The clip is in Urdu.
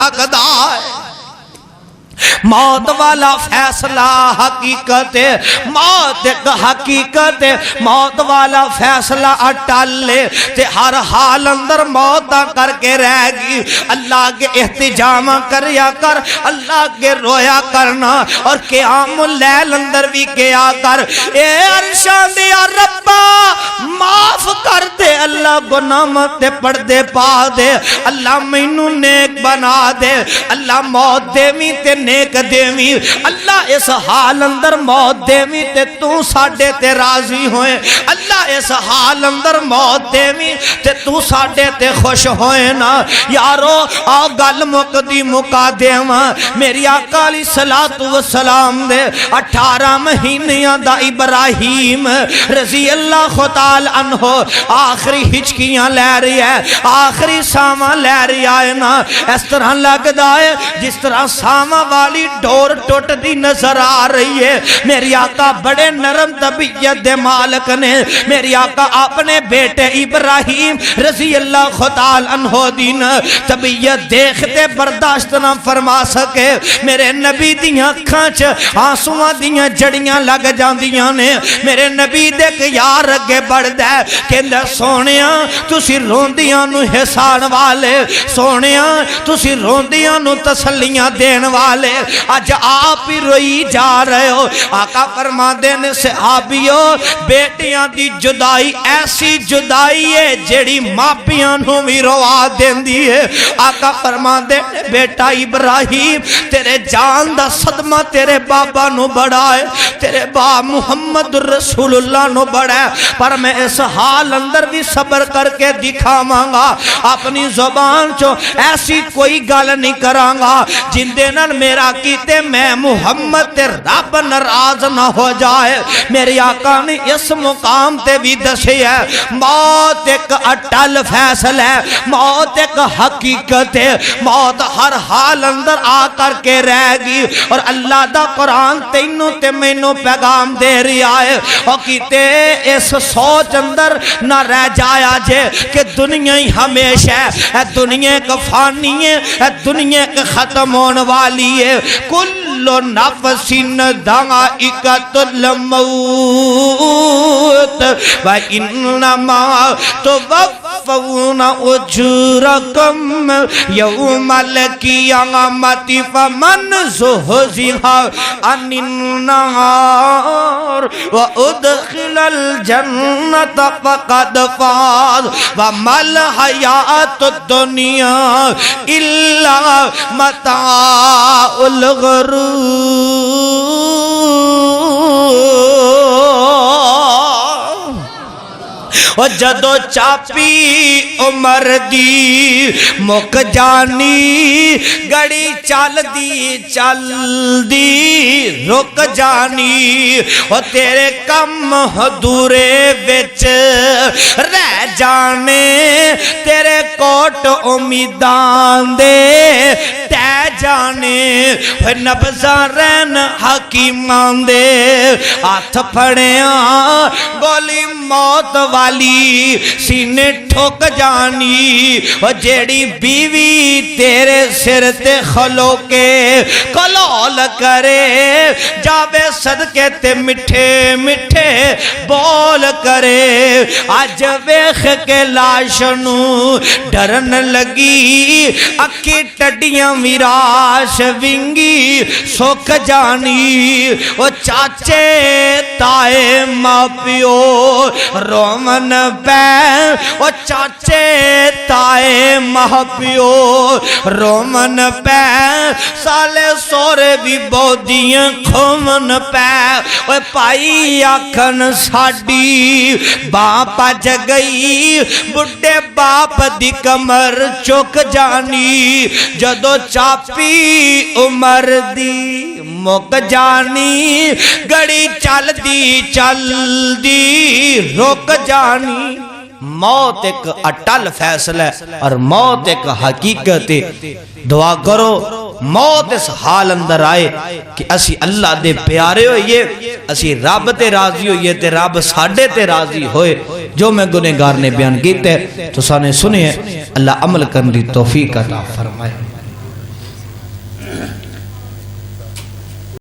سکدا ہے موت والا فیصلہ حقیقت ہے موت ایک حقیقت ہے موت والا فیصلہ اٹل لے تے ہر حال اندر موت کر کے رہ گی اللہ کے احتجام کریا کر اللہ کے رویا کرنا اور قیام اللیل اندر بھی کیا کر اے عرشان دیا ربا معاف کر دے اللہ گناہ مت پردے پا دے اللہ مینوں نیک بنا دے اللہ موت دیویں تے نیک دیویں اللہ اس حال اندر موت دیویں تے تو ساڈے تے راضی ہوئے اللہ اس حال اندر موت دیویں تے تو ساڈے تے خوش ہوئے نا یارو آؤ گل مقدی مکا دیواں میری آقا علیہ الصلوۃ والسلام دے 18 مہینیاں دا ابراہیم رضی اللہ تعالی عنہ آخری ہچکیاں لے رہی ہے آخری ساواں لے رہی ہے نا اس طرح لگدا ہے جس طرح ساواں والی ڈور ٹوٹ دی نظر آ رہی ہے میری آقا بڑے نرم طبیعت دے مالک نے میری آقا اپنے بیٹے ابراہیم رضی اللہ تعالی عنہ دین طبیعت دیکھتے برداشت نہ فرما سکے میرے نبی دیاں اکھاں چ آنسواں دیاں جڑیاں لگ جاندیاں نے میرے نبی دے یار اگے بڑھدا ہے کہندا سونیاں تسی روندیاں نو ہسان والے سونیاں تسی روندیاں نو تسلیاں دین والے آج آپ ہی روئی جا رہے ہو آقا فرما دینے صحابیو بیٹیاں دی جدائی ایسی جدائی ہے جیڑی ماپیاں نو بھی روا دین دی ہے آقا فرما دینے بیٹا ابراہیم تیرے جان دا صدمہ تیرے بابا نو بڑا ہے تیرے باپ محمد رسول اللہ نو بڑا ہے پر میں اس حال اندر بھی صبر کر کے دکھا مانگا اپنی زبان چو ایسی کوئی گل نہیں کرانگا جن دینن میرا کیتے میں محمد تے رب ناراض نہ ہو جائے میری آقا نے اس مقام تے بھی دسی ہے موت ایک اٹل فیصلہ ہے موت ایک حقیقت ہے موت ہر حال اندر آ کر کے رہ گی اور اللہ دا قرآن تینوں تے مینوں پیغام دے رہا ہے اور کیتے اس سوچ اندر نہ رہ جایا جے کہ دنیا ہی ہمیشہ ہے دنیا ایک فانی ہے دنیا ایک ختم ہونے والی ہے کل نفس ذائقۃ الموت وانما توفون اجورکم یوم القیامۃ فمن زحزح عن النار وادخل الجنۃ فقد فاز وما الحیاۃ الدنیا الا متاع الغرور اور جدو چاپی عمر دی مک جانی گڑی چل دی رک جانی اور تیرے کم حضورے وچ رہ جانے تیرے کوٹ امیدان دے ٹہ جانے نبضاں رہن حکیمان دے ہاتھ پھڑیاں گولی موت والی سینے ٹھوک جانی اور جیڑی بیوی تیرے سر تے خلو کے کلول کرے جاوے صدقے تے مٹھے مٹھے بول کرے آج ویخ کے لاشنو ڈرن لگی اکی ٹڈیاں میراش ونگی سوک جانی وہ چاچے تائے ماں پیو رومن پہ وہ چاچے تائے ماں پیو رومن پہ سالے سورے بھی بودیاں کھومن پہ وہ پائی آکھن ساڑی باپ جگئی بڑے باپ دی کمر چک جانی جدو چاپی عمر دی مک جانی گڑی چل دی رک جانی موت ایک اٹل فیصلہ ہے اور موت ایک حقیقت ہے دعا کرو موت اس حال اندر آئے کہ اسی اللہ دے پیارے ہوئیے اسی رب تے راضی ہوئیے تے رب ساڑھے تے راضی ہوئے جو میں گنہگار نے بیان کیتے تو سانے سنیے اللہ عمل کرنے توفیق عطا فرمائے